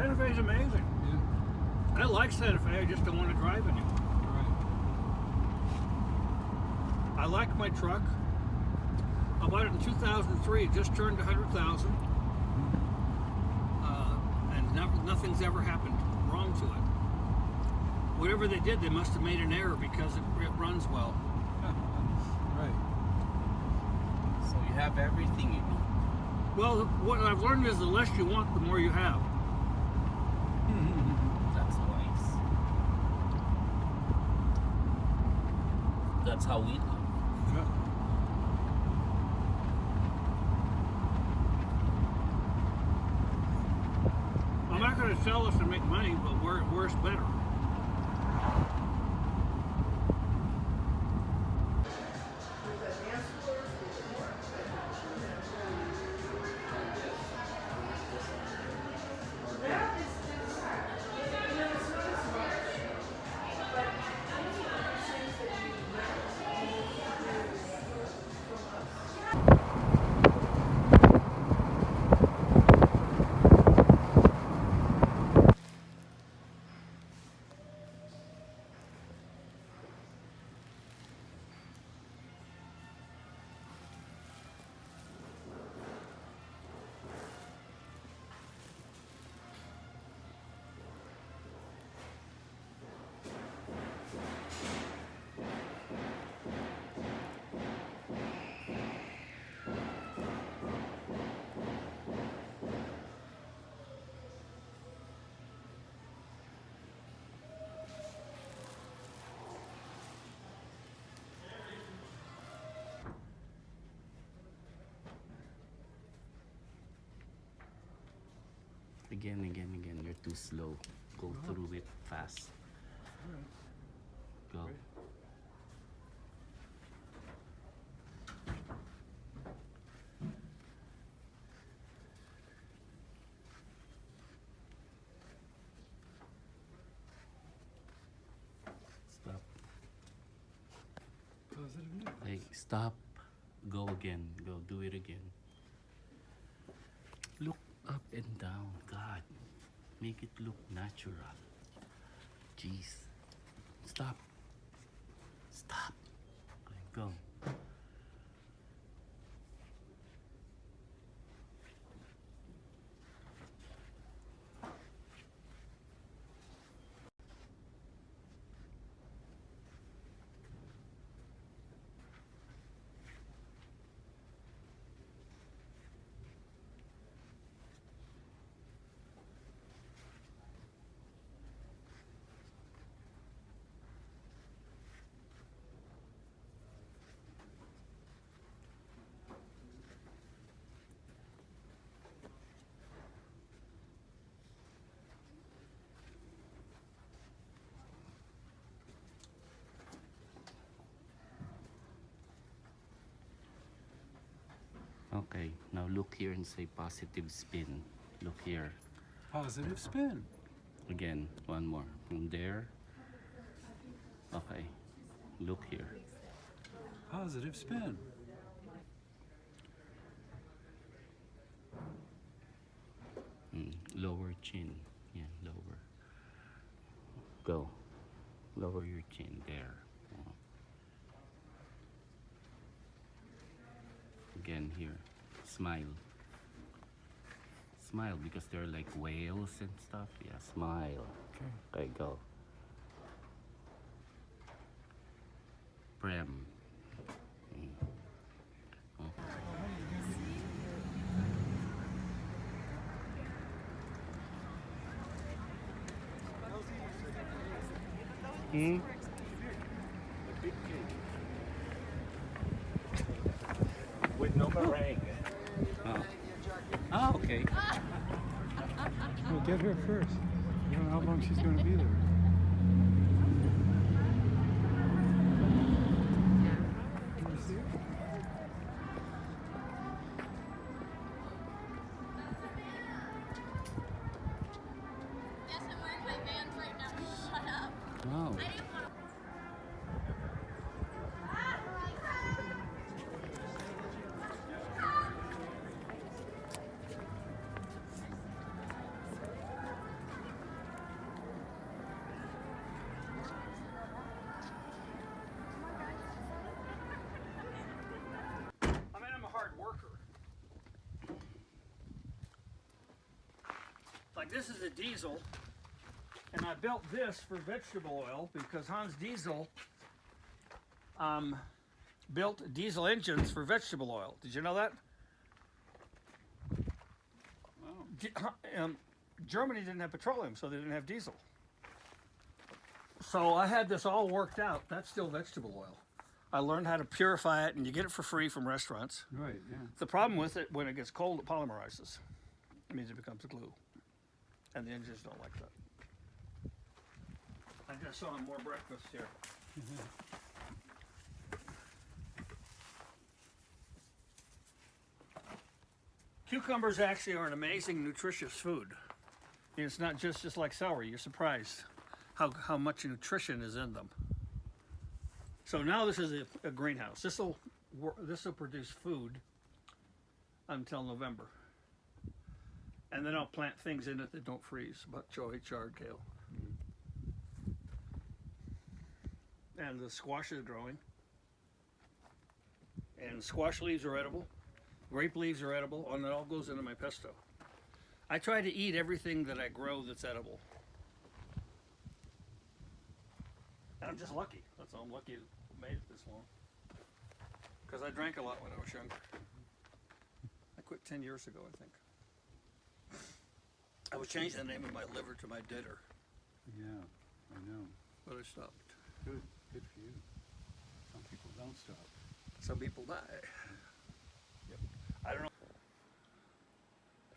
Santa Fe's amazing. Yeah. I like Santa Fe. I just don't want to drive anymore. Right. I like my truck. I bought it in 2003. It just turned 100,000, and nothing's ever happened wrong to it. Whatever they did, they must have made an error because it runs well. Right. So you have everything you need. Well, what I've learned is the less you want, the more you have. That's nice. That's how we live. Yeah. I'm not going to sell this to make money, but where's better? Again. You're too slow. Go through it fast. Go. Stop. Positive news. Hey, stop. Go again. Go do it again. Look up and down. God. Make it look natural. Jeez. Stop. Stop. Okay, go. Okay, now look here and say positive spin. Look here. Positive spin. Again, one more. From there. Okay, look here. Positive spin. Lower chin. Yeah, lower. Go. Lower your chin. There. Again, here. Smile. Smile because they're like whales and stuff. Yeah, smile. Okay. Okay, go. Prem. Oh. With no meringue. Oh. Oh, okay. Well, get her first. You don't know how long she's going to be there. Can you see her? Yes, I'm wearing my Vans right now. Shut up. Wow. I didn't want Like this is a diesel, and I built this for vegetable oil because Hans Diesel built diesel engines for vegetable oil. Did you know that? Wow. Germany didn't have petroleum, so they didn't have diesel. So I had this all worked out. That's still vegetable oil. I learned how to purify it, and you get it for free from restaurants. Right, yeah. The problem with it, when it gets cold, it polymerizes. It means it becomes glue. And the engines don't like that. I just saw more breakfast here. Cucumbers actually are an amazing nutritious food. It's not just like celery. You're surprised how much nutrition is in them. So now this is a greenhouse. This will produce food until November, and then I'll plant things in it that don't freeze: bok choy, chard, kale, and the squash is growing. And squash leaves are edible. Grape leaves are edible, and it all goes into my pesto. I try to eat everything that I grow that's edible. And I'm just lucky. That's all. I'm lucky to have made it this long. Because I drank a lot when I was younger. I quit 10 years ago, I think. I would change the name of my liver to my dinner, Yeah, I know. but I stopped. Good for you. Some people don't stop. Some people die. Yep. I don't know.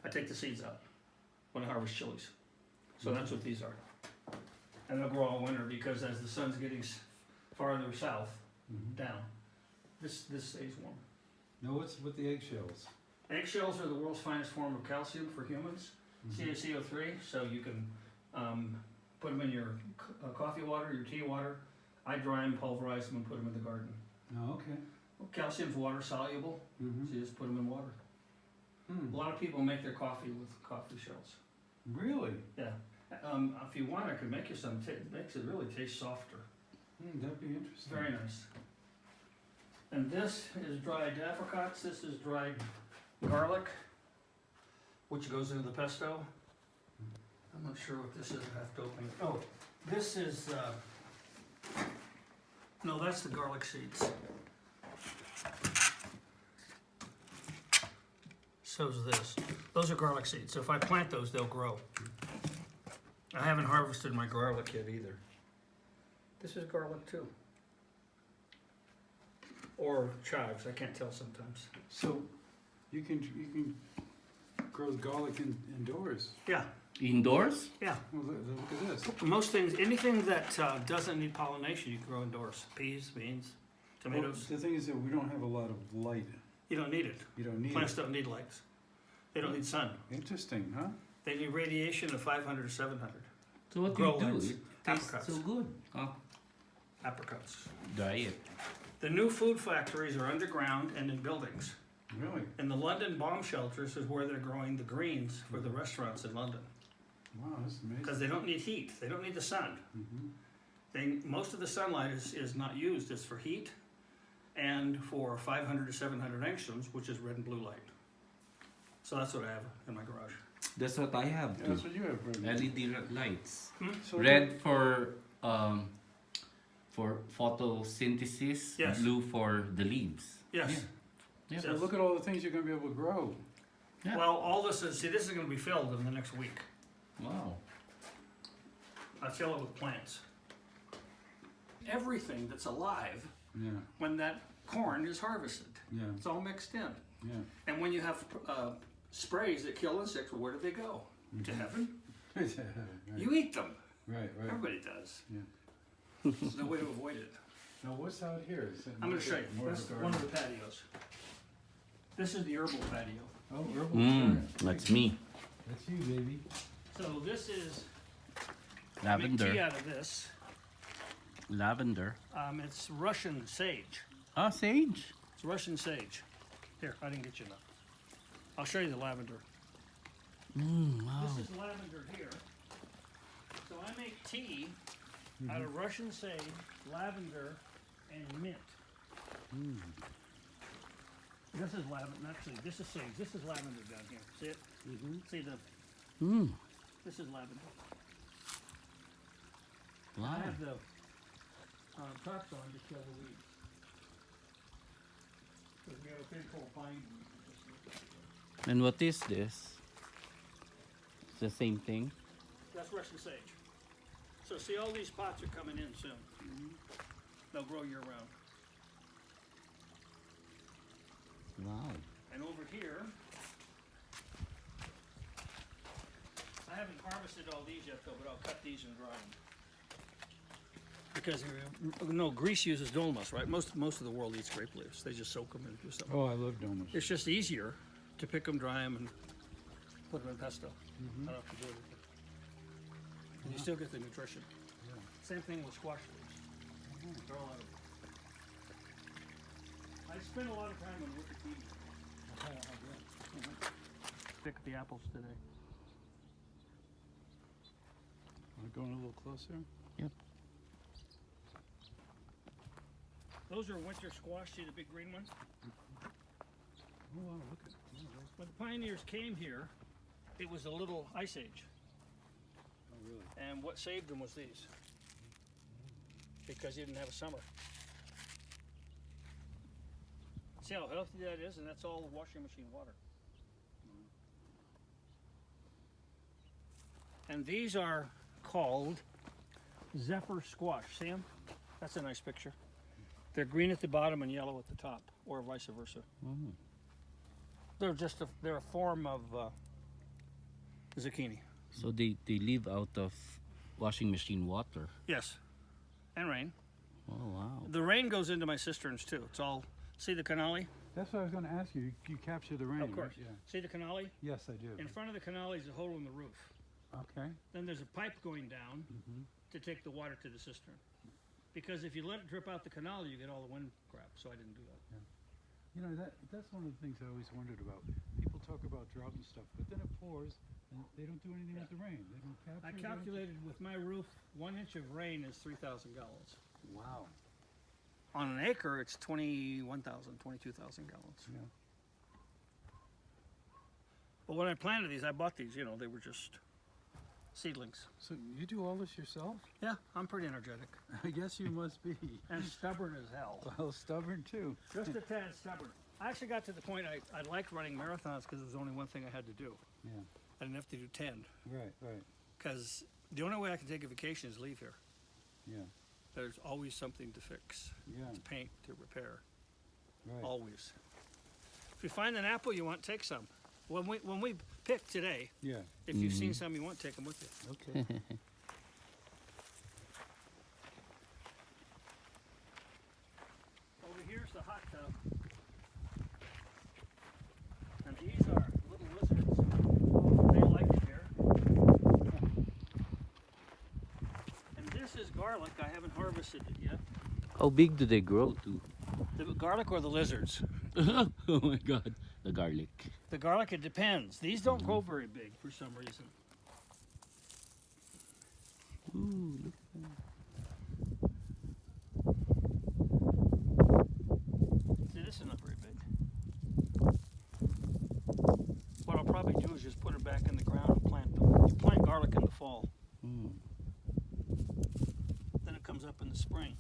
I take the seeds out when I harvest chilies. So that's what these are. And they'll grow all winter because as the sun's getting farther south, down, this stays warm. No, what's with the eggshells? Eggshells are the world's finest form of calcium for humans, CaCO3, so you can put them in your coffee water, your tea water. I dry them, pulverize them, and put them in the garden. Oh, okay. Well, calcium's water soluble, so you just put them in water. A lot of people make their coffee with coffee shells. Really? Yeah. If you want, I could make you some. It makes it really taste softer. That'd be interesting. Very nice. And this is dried apricots. This is dried garlic, which goes into the pesto. I'm not sure what this is. I have to open it. Oh, this is. No, that's the garlic seeds. So's this. Those are garlic seeds. So if I plant those, they'll grow. I haven't harvested my garlic yet either. This is garlic too. Or chives, I can't tell sometimes. So, you can grow garlic indoors. Yeah, Indoors? yeah. Well, look at this. Most things, anything that doesn't need pollination, you can grow indoors. Peas, beans, tomatoes. Well, the thing is that we don't have a lot of light. You don't need it. You don't need Plants it. don't need lights. They don't need sun. Interesting, huh? They need radiation of 500 to 700. So what Grow do you do? lights. It tastes Apricots. so good. Oh, Apricots. dry it. The new food factories are underground and in buildings. Really? And the London bomb shelters is where they're growing the greens for the restaurants in London. Wow, that's amazing. Because they don't need heat. They don't need the sun. Most of the sunlight is not used. It's for heat and for 500 to 700 angstroms, which is red and blue light. So that's what I have in my garage. That's what I have Yeah, too. that's what you have, Brendan. LED lights. So Red for photosynthesis, Yes. blue for the leaves. Yes. Yeah. So look at all the things you're going to be able to grow. Yeah. Well, all this is, see, this is going to be filled in the next week. Wow. I fill it with plants. Everything that's alive Yeah, when that corn is harvested. yeah, It's all mixed in. yeah. And when you have sprays that kill insects, where do they go? To heaven? Right, You eat them. right. Everybody does. Yeah. There's no way to avoid it. Now, what's out here? Is it I'm going to show you. more That's garden? one of the patios. This is the herbal patio. Oh, herbal. That's me. That's you, baby. So this is, I make tea Lavender. out of this. Lavender. It's Russian sage. Ah, sage. It's Russian sage. Here, I didn't get you enough. I'll show you the lavender. Wow. This is lavender here. So I make tea out of Russian sage, lavender, and mint. This is lavender. Actually, this is sage. This is lavender down here. See it? See the This is lavender. I Wow. have the tarps on to kill the weeds. Because we have a thing called bindweed. And what is this? It's the same thing. That's Russian sage. So see, all these pots are coming in soon. They'll grow year round. Wow. And over here, I haven't harvested all these yet though, but I'll cut these and dry them. Because no, Greece uses dolmas, right? Most of the world eats grape leaves. They just soak them and do something. Oh, I love domus. It's just easier to pick them, dry them, and put them in pesto. I don't have to do it. And you still get the nutrition. Same thing with squash leaves. They're all out of I spent a lot of time on Wikipedia. Pick the apples today. We're going a little closer. Yep. Those are winter squash. See the big green ones? Oh, wow, look at When the pioneers came here, it was a little ice age. Oh, really? And what saved them was these. Because you didn't have a summer. See how healthy that is? And that's all washing machine water. And these are called Zephyr squash. See them? That's a nice picture. They're green at the bottom and yellow at the top, or vice versa. Mm. They're just they're a form of zucchini. So they live out of washing machine water. Yes, and rain. Oh wow. The rain goes into my cisterns too. It's all, see the canali? That's what I was going to ask you. You capture the rain, Of course. right? Yeah. See the canali? Yes, I do. In front of the canali is a hole in the roof. Okay. Then there's a pipe going down to take the water to the cistern. Because if you let it drip out the canali, you get all the wind crap. So I didn't do that. You know, that's one of the things I always wondered about. People talk about drought and stuff, but then it pours, and they don't do anything with the rain. They don't capture I it. calculated with my roof, 1 inch of rain is 3,000 gallons. Wow. On an acre, it's 21,000, 22,000 gallons. Yeah. But when I planted these, I bought these, you know, they were just seedlings. So you do all this yourself? Yeah, I'm pretty energetic. I guess you must be. And stubborn as hell. Well, stubborn too. Just a tad stubborn. I actually got to the point I liked running marathons because it was only one thing I had to do. Yeah. I didn't have to do 10. Right, right. Because the only way I can take a vacation is leave here. Yeah. There's always something to fix, Yeah. to paint, to repair. Right. Always. If you find an apple you want, take some. When we pick today, Yeah. if you've seen some you want, take them with you. Okay. Over here's the hot tub. And these are little lizards. They like it here. And this is garlic. I haven't harvested it yet. How big do they grow to? The garlic or the lizards? Oh my god. The garlic. The garlic, it depends. These don't grow very big for some reason. Ooh, look. See, this is not very big. What I'll probably do is just put it back in the ground and plant them. You plant garlic in the fall, Mm. then it comes up in the spring.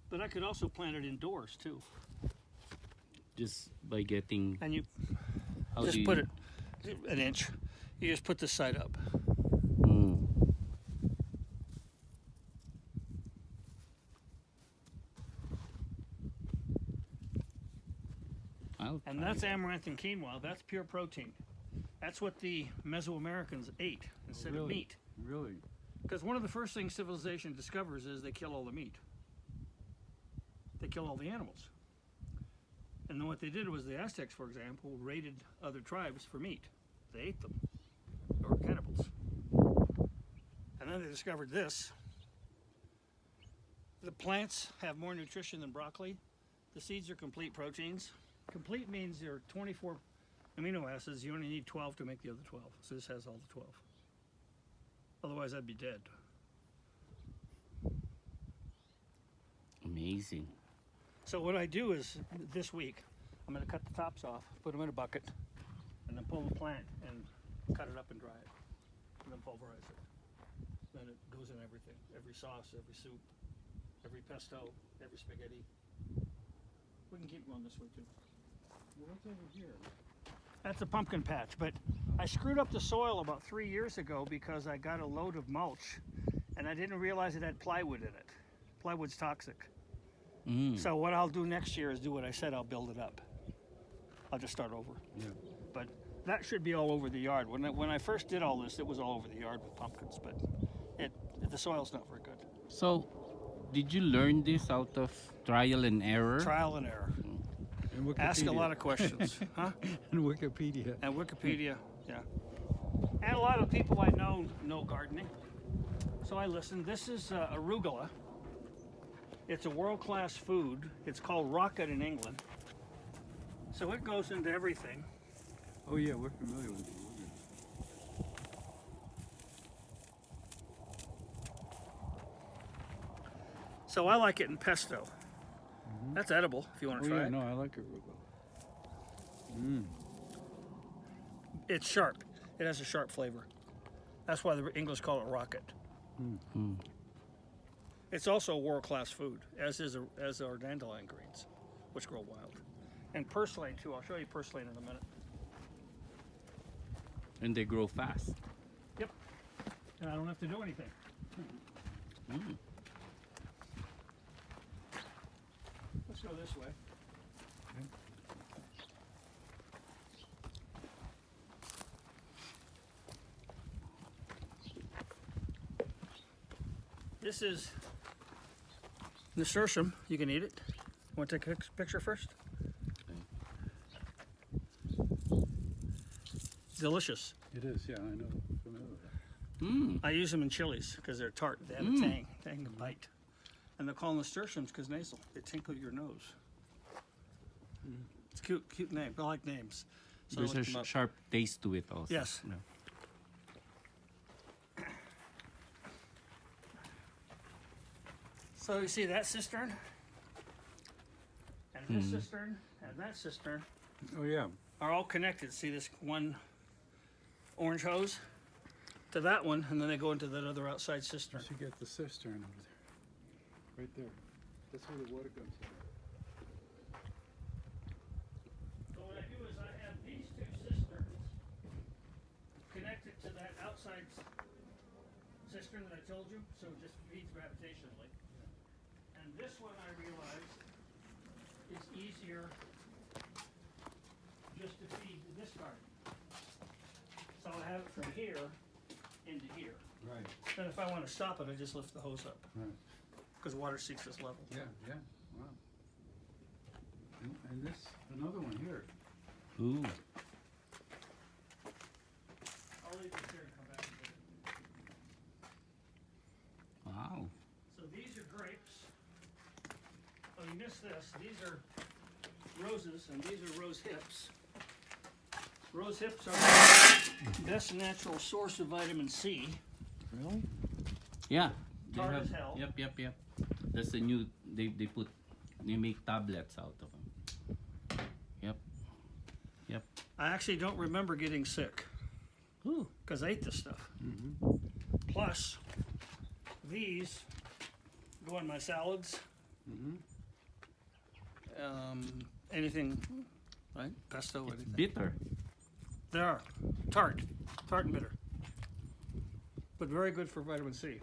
But I could also plant it indoors too. Just by getting. And you How do just you, put it an inch. You just put this side up. Mm. And that's amaranth and quinoa. That's pure protein. That's what the Mesoamericans ate instead of Really? meat. Really? Because one of the first things civilization discovers is they kill all the meat. They kill all the animals. And then what they did was the Aztecs, for example, raided other tribes for meat. They ate them. They were cannibals. And then they discovered this. The plants have more nutrition than broccoli. The seeds are complete proteins. Complete means there are 24 amino acids. You only need 12 to make the other 12. So this has all the 12. Otherwise, I'd be dead. Amazing. So what I do is, this week, I'm going to cut the tops off, put them in a bucket, and then pull the plant and cut it up and dry it, and then pulverize it. Then it goes in everything, every sauce, every soup, every pesto, every spaghetti. We can keep going this way too. Well, what's over here? That's a pumpkin patch, but I screwed up the soil about 3 years ago because I got a load of mulch and I didn't realize it had plywood in it. Plywood's toxic. Mm. So what I'll do next year is do what I said, I'll build it up. I'll just start over. Yeah. But that should be all over the yard. When I first did all this, it was all over the yard with pumpkins, but the soil's not very good. So, did you learn this out of trial and error? Trial and error. And Wikipedia. Ask a lot of questions, huh? And Wikipedia. And Wikipedia, yeah. And a lot of people I know gardening. So I listened. This is arugula. It's a world-class food. It's called rocket in England. So it goes into everything. Oh yeah, we're familiar with it. So I like it in pesto. That's edible if you want Oh to try yeah, it. no, I like arugula. Mm. It's sharp. It has a sharp flavor. That's why the English call it rocket. Mm. It's also a world-class food, as are dandelion greens, which grow wild. And purslane too. I'll show you purslane in a minute. And they grow fast. Yep. And I don't have to do anything. Mm. Let's go this way. This is nasturtium. You can eat it. Want to take a picture first? Delicious. It is, yeah, I know. Familiar with that. Mm. I use them in chilies because they're tart. They have a tang bite. And they're called nasturtiums because nasal. They tinkle your nose. It's a cute name. I like names. So I There's a looked them up. sharp taste to it also. Yes. Yeah. So you see that cistern, and this cistern, and that cistern Oh yeah. are all connected. See this one orange hose to that one, and then they go into that other outside You cistern. should get the cistern over there. Right there. That's where the water comes from. So what I do is I have these two cisterns connected to that outside cistern that I told you, so it just feeds gravitationally. And this one I realized is easier just to feed this garden. So I have it from here into here. Right. And if I want to stop it, I just lift the hose up Right. because water seeks this level. Yeah, yeah. Wow. And this, another one here. Ooh. I'll leave this here and come back and get it. Wow. So these are grapes. Oh, you missed this. These are roses, and these are rose hips. Rose hips are the best natural source of vitamin C. Really? Yeah. They Tart have, as hell. Yep. That's the new, they make tablets out of them. Yep. I actually don't remember getting sick Ooh. because I ate this stuff. Mm-hmm. Plus, these go in my salads. Mm-hmm. Anything, right? Pesto, It's anything. bitter. They are tart and bitter, but very good for vitamin C.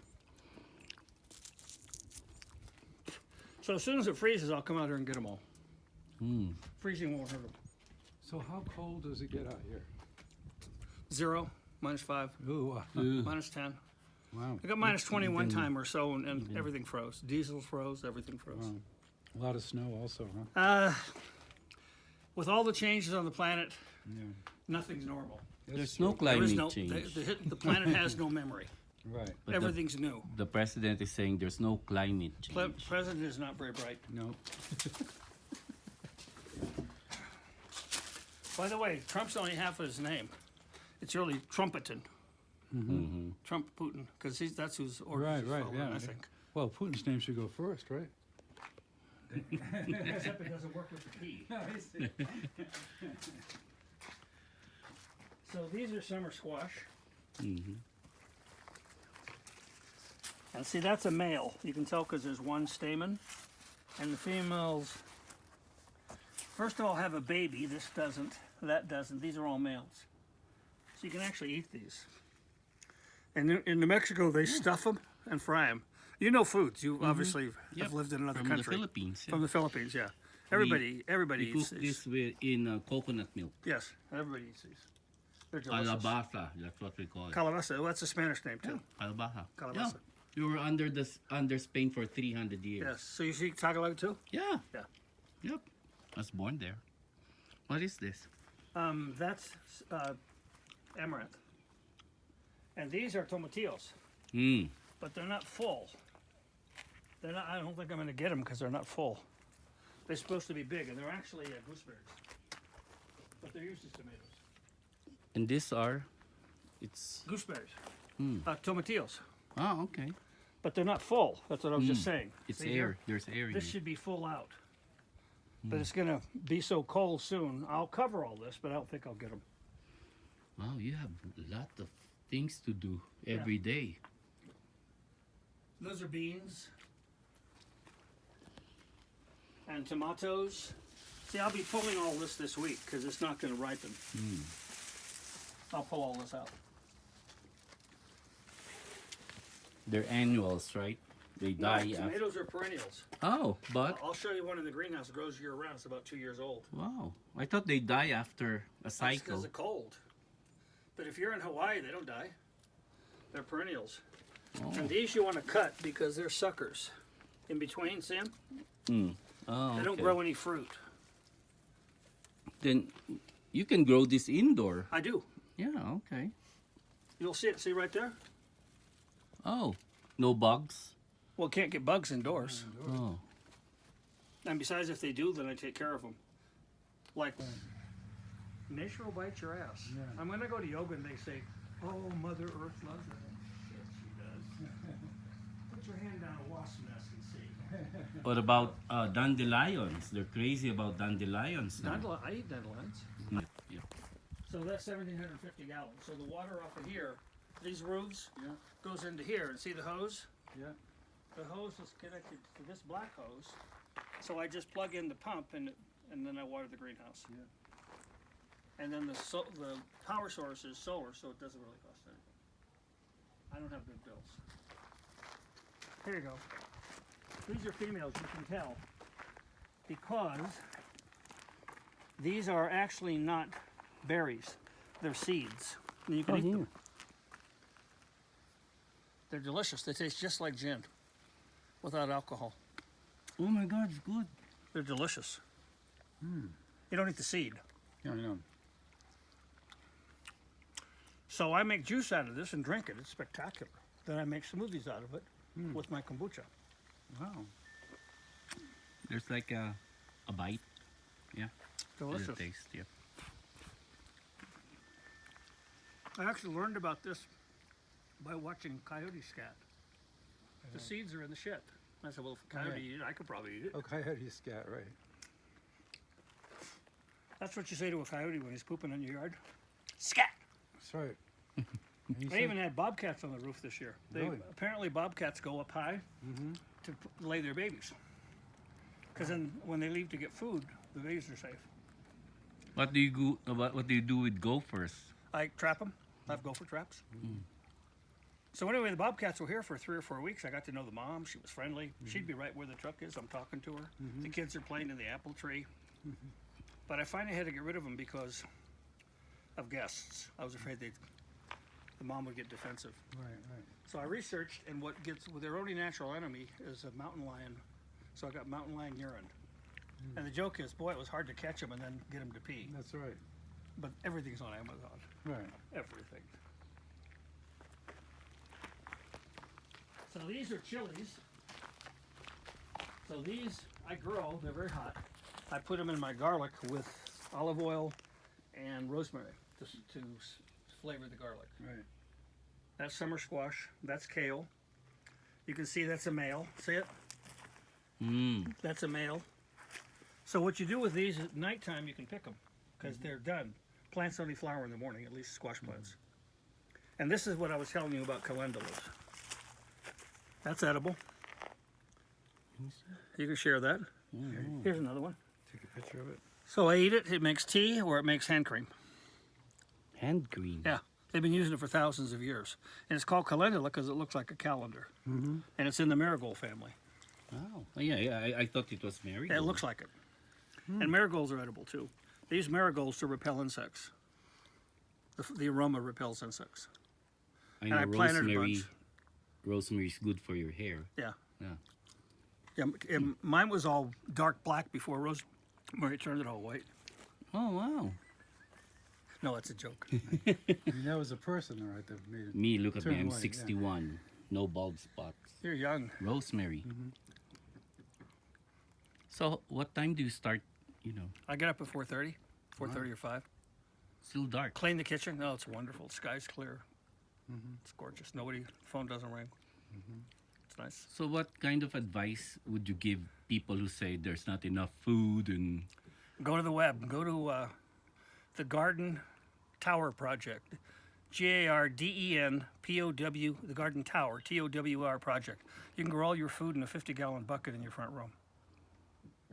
So as soon as it freezes, I'll come out here and get them all. Mm. Freezing won't hurt them. So how cold does it get out here? 0, -5, Ooh, Ooh. -10. wow. I got -20 one time or so, and everything froze. Diesel froze, everything froze. Wow. A lot of snow also, huh? With all the changes on the planet, Yeah. nothing's normal. There's no There climate is no, change. the planet has no memory. Right. But Everything's new. the president is saying there's no climate change. President is not very bright. No. By the way, Trump's only half of his name. It's really Trumpeton. Mm-hmm. Trump Putin, because that's whose orders Right, he's right, following, yeah. I think. Well, Putin's name should go first, right? Except it doesn't work with the P. So these are summer squash. Mm-hmm. And see, that's a male. You can tell because there's one stamen. And the females, first of all, have a baby. This doesn't. That doesn't. These are all males. So you can actually eat these. And in New Mexico, they stuff them and fry them. You know foods. You obviously Yep. have lived in another From country. the Philippines. Yeah. From the Philippines, yeah. Everybody We eats cook these. this in coconut milk. Yes, everybody eats these. They're delicious. Calabaza, that's what we call it. Calabaza. Well, that's a Spanish name too. Calabaza. Calabaza. Yeah. You were under Spain for 300 years. Yes. So you speak Tagalog too? Yeah. Yeah. Yep. I was born there. What is this? That's amaranth. And these are tomatillos, Mm. but they're not full. They're not. I don't think I'm going to get them because they're not full. They're supposed to be big, and they're actually gooseberries, but they're used as tomatoes. And these are, it's, Gooseberries, Hmm. tomatillos, oh, okay. but they're not full. That's what I was just saying. It's See air. here? There's air in This it. should be full out, but it's going to be so cold soon. I'll cover all this, but I don't think I'll get them. Wow, you have a lot of things to do every day. Those are beans and tomatoes. See, I'll be pulling all this week because it's not going to ripen. I'll pull all this out. They're annuals, right? They No, die after. tomatoes are perennials. Oh, but I'll show you one in the greenhouse. It grows year round. It's about 2 years old. wow, I thought they die after a That's cycle. because of cold. But if you're in Hawaii, they don't die. They're perennials. Oh. And these you want to cut because they're suckers. In between, see 'em? Mm. Oh, They don't okay. grow any fruit. Then you can grow this indoor. I do. Yeah, okay. You'll see it. See right there? Oh, no bugs. Well, can't get bugs indoors. Oh, And besides, if they do, then I take care of them. Like, nature will bite your ass. Yeah. I'm going to go to yoga and they say, oh, Mother Earth loves it. Yes, she does. Put your hand down a wasp nest and see. what about dandelions? They're crazy about dandelions now. I eat dandelions. Yeah. So that's 1,750 gallons. So the water off of here, these roofs, Yeah. goes into here. And see the hose? Yeah. The hose is connected to this black hose. So I just plug in the pump and then I water the greenhouse. Yeah. And then the power source is solar, so it doesn't really cost anything. I don't have good bills. Here you go. These are females, you can tell, because these are actually not berries. They're seeds. And you can eat them. They're delicious. They taste just like gin without alcohol. Oh my God, it's good. They're delicious. You don't eat the seed. Yeah, I know. So I make juice out of this and drink it. It's spectacular. Then I make smoothies out of it with my kombucha. Wow. There's like a bite. Yeah. There's Delicious. a taste. Yeah. I actually learned about this by watching coyote scat. The seeds are in the shit. I said, well, if a coyote eat it, I could probably eat it. Oh, coyote scat, right. That's what you say to a coyote when he's pooping in your yard. Scat! That's right. And you They said- even had bobcats on the roof this year. Really? Apparently bobcats go up high to lay their babies. Because then when they leave to get food, the babies are safe. What do you do with gophers? I trap them. I have gopher traps. So anyway, the bobcats were here for 3 or 4 weeks. I got to know the mom. She was friendly. She'd be right where the truck is. I'm talking to her. The kids are playing in the apple tree. But I finally had to get rid of them because of guests. I was afraid the mom would get defensive. Right, right. So I researched, and their only natural enemy is a mountain lion. So I got mountain lion urine. And the joke is, boy, it was hard to catch them and then get them to pee. That's right. But everything's on Amazon. Right. Everything. So these are chilies. So these I grow. They're very hot. I put them in my garlic with olive oil and rosemary to flavor the garlic. Right. That's summer squash. That's kale. You can see that's a male. See it? That's a male. So what you do with these at nighttime, you can pick them because they're done. Plants only flower in the morning, at least squash plants. And this is what I was telling you about calendulas. That's edible. You can share that. Here's another one. Take a picture of it. So I eat it. It makes tea or it makes hand cream. Hand cream. Yeah, they've been using it for thousands of years. And it's called calendula because it looks like a calendar. And it's in the marigold family. Oh, yeah. I thought it was marigold. Yeah, it looks like it. And marigolds are edible too. They use marigolds to repel insects. The aroma repels insects. I know I planted a rosemary. bunch. Rosemary is good for your hair. Yeah. Yeah. Yeah, mine was all dark black before rosemary turned it all white. Oh wow. No, that's a joke. I mean, that was a person, all right, that made it. Me, look at me. Turn I'm white, yeah. 61. No bald spots. You're young. Rosemary. So, what time do you start? You know, I get up at 4:30, 4:30 or 5. still dark. Clean the kitchen. No, it's wonderful. The sky's clear. It's gorgeous. Phone doesn't ring. It's nice. So, what kind of advice would you give people who say there's not enough food and Go to the web. Go to the Garden Tower Project. GARDENPOW, the Garden Tower, TOWR Project. You can grow all your food in a 50-gallon bucket in your front room.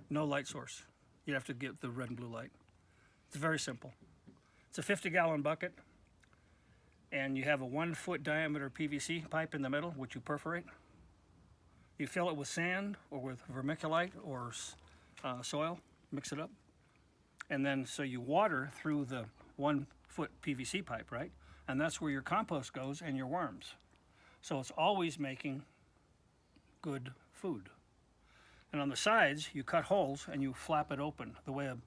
No light source. You'd have to get the red and blue light. It's very simple. It's a 50-gallon bucket, and you have a 1-foot diameter PVC pipe in the middle, which you perforate. You fill it with sand or with vermiculite or soil, mix it up. And then so you water through the 1-foot PVC pipe, right? And that's where your compost goes and your worms. So it's always making good food. And on the sides, you cut holes and you flap it open the way a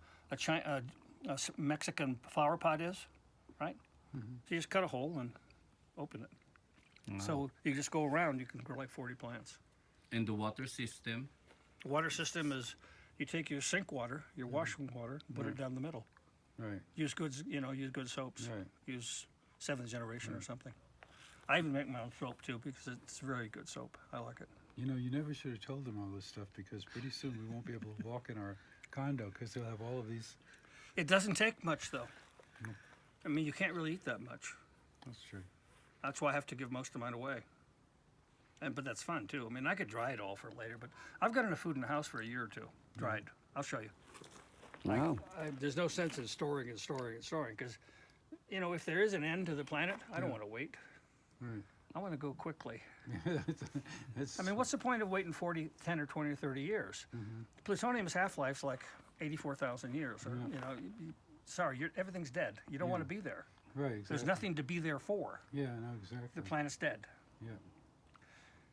Mexican flower pot is, right? So you just cut a hole and open it. So you just go around, you can grow like 40 plants. and the water system? The water system is you take your sink water, your washing water, put it down the middle. Right. Use good, use good soaps. Right. Use 7th generation or something. I even make my own soap too because it's very good soap. I like it. You know, you never should have told them all this stuff because pretty soon we won't be able to walk in our condo because they'll have all of these. It doesn't take much though. I mean, you can't really eat that much. That's true. That's why I have to give most of mine away. But that's fun too. I mean, I could dry it all for later, but I've got enough food in the house for a year or two, dried. I'll show you. Wow. There's no sense in storing and storing and storing because, you know, if there is an end to the planet, I don't want to wait. Right. I want to go quickly. That's, I mean, what's the point of waiting 10 or 20 or 30 years? Plutonium's half-life's like 84,000 years. Or, you know, sorry, everything's dead. You don't want to be there. right. Exactly. There's nothing to be there for. Yeah, no, exactly. The planet's dead. Yeah.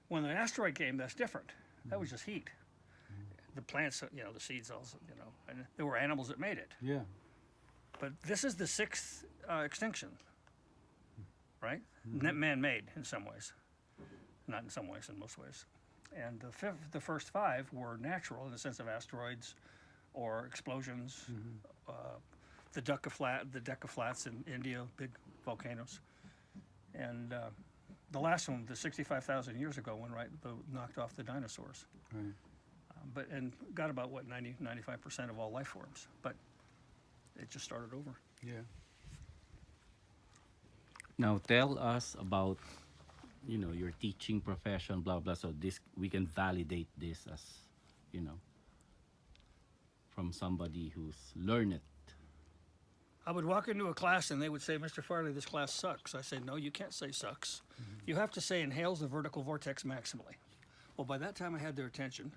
When the asteroid came, that's different. That was just heat. The plants, you know, the seeds also, you know, and there were animals that made it. Yeah. But this is the 6th extinction, right? Man-made in some ways. Not in some ways, in most ways. And the first 5 were natural in the sense of asteroids or explosions. The Decca Flats in India, big volcanoes. And the last one, the 65,000 years ago one, right, knocked off the dinosaurs. Right. And got about, 95% of all life forms. But it just started over. Yeah. Now tell us about, you know, your teaching profession, blah blah. So this we can validate this as, you know, from somebody who's learned it. I would walk into a class and they would say, Mr. Farley, this class sucks. I say, no, you can't say sucks. You have to say inhales the vertical vortex maximally. Well, by that time I had their attention.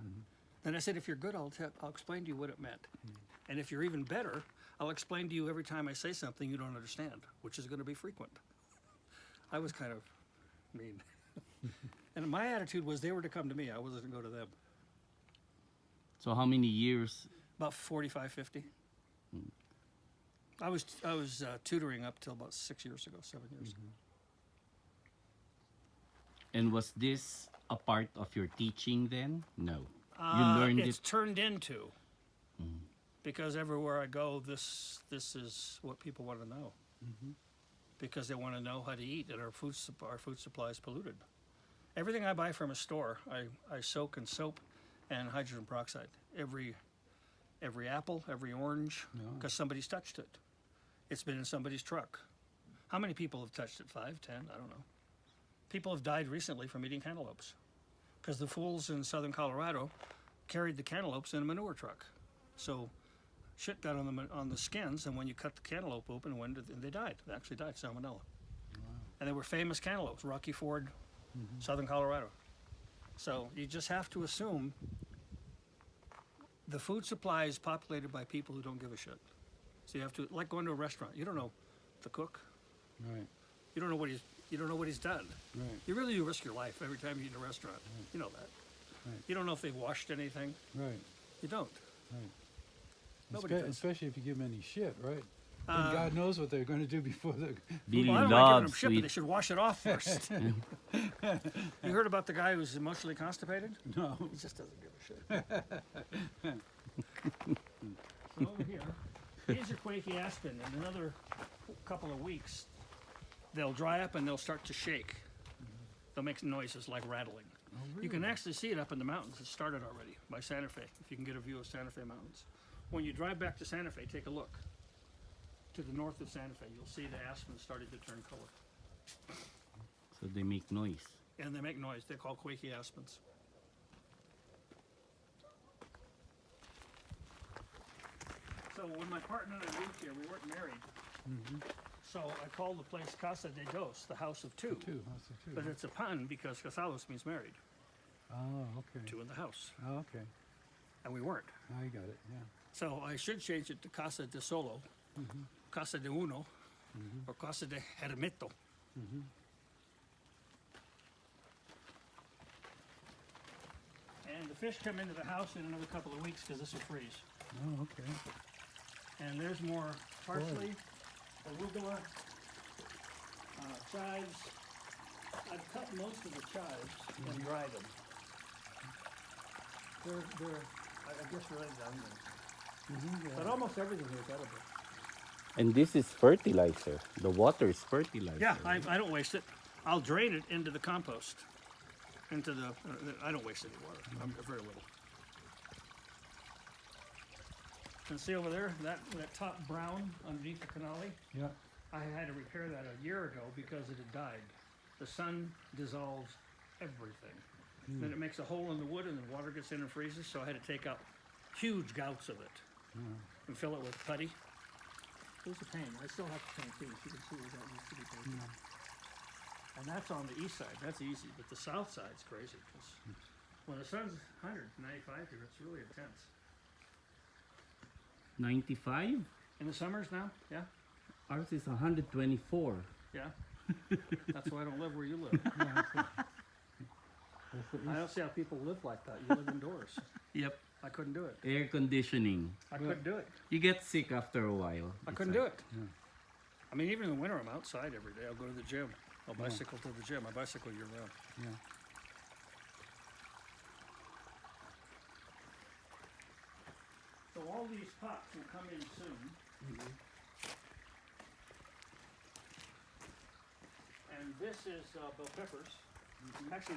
Then I said, if you're good, I'll explain to you what it meant. And if you're even better, I'll explain to you every time I say something you don't understand, which is going to be frequent. I was kind of mean. And my attitude was they were to come to me. I wasn't to go to them. So how many years? About 45, 50. I was tutoring up till about 6 years ago, 7 years ago. And was this a part of your teaching then? No. You learned It's it. turned into, because everywhere I go, this is what people want to know. Because they want to know how to eat, and our food supply is polluted. Everything I buy from a store, I soak in soap and hydrogen peroxide. Every apple, every orange, because somebody's touched it. It's been in somebody's truck. How many people have touched it? 5, 10? I don't know. People have died recently from eating cantaloupes because the fools in southern Colorado carried the cantaloupes in a manure truck. So shit got on the skins, and when you cut the cantaloupe open, and they died. They actually died, salmonella. And they were famous cantaloupes, Rocky Ford, southern Colorado. So you just have to assume the food supply is populated by people who don't give a shit. So you have to, like going to a restaurant. You don't know the cook. Right. You don't know what he's done. Right. You really do risk your life every time you eat in a restaurant. You know that. Right. You don't know if they've washed anything. Right. You don't. Right. Nobody does. Especially if you give them any shit, right? Uh, Then God knows what they're going to do before the. Billy Well, I don't like giving them loves shit, but sweet. they should wash it off first. You heard about the guy who's emotionally constipated? No. He just doesn't give a shit. So over here, these are Quakey aspen. In another couple of weeks, they'll dry up and they'll start to shake. They'll make noises like rattling. You can actually see it up in the mountains. It started already by Santa Fe, if you can get a view of Santa Fe mountains. When you drive back to Santa Fe, take a look. To the north of Santa Fe, you'll see the aspen starting to turn color. So they make noise. And they make noise. They're called Quakey aspens. So when my partner and I moved here, we weren't married. So I called the place Casa de Dos, the house of two. House of two. But it's a pun because casados means married. Oh, okay. Two in the house. Oh, okay. And we weren't. I got it. Yeah. So I should change it to Casa de Solo, Casa de Uno, or Casa de Hermito. And the fish come into the house in another couple of weeks because this will freeze. Oh, okay. And there's more parsley, arugula, chives. I've cut most of the chives and dried them. They're I guess related to onions. But almost everything here is edible. And this is fertilizer. The water is fertilizer. Yeah, I don't waste it. I'll drain it into the compost. Into the, I don't waste any water. I'm very little. And see over there, that top brown underneath the canali? Yeah. I had to repair that a year ago because it had died. The sun dissolves everything. Then it makes a hole in the wood and the water gets in and freezes, so I had to take out huge gouts of it and fill it with putty. It was a pain. I still have to paint these. You can see where that used to be painted. And that's on the east side. That's easy. But the south side's crazy because when the sun's 195 here, it's really intense. 95? In the summers now? Yeah? Ours is 124. Yeah? That's why I don't live where you live. I don't see how people live like that. You live indoors. Yep. I couldn't do it. Air conditioning. I couldn't do it. You get sick after a while. I couldn't do it. I mean, even in the winter, I'm outside every day. I'll go to the gym. I'll bicycle to the gym. I bicycle year round. Yeah. So all these pots will come in soon. And this is bell peppers. Actually,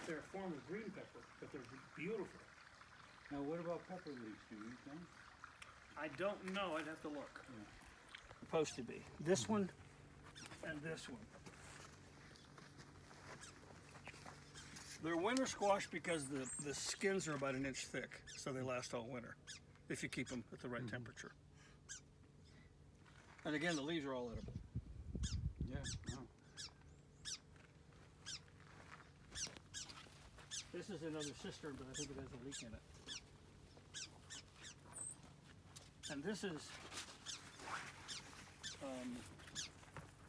they're a form of green pepper, but they're beautiful. Now, what about pepper leaves? Do you eat them? I don't know. I'd have to look. Supposed to be. This one and this one. They're winter squash because the skins are about an inch thick, so they last all winter if you keep them at the right temperature. And again, the leaves are all edible. Yeah. No. This is another cistern, but I think it has a leak in it. And this is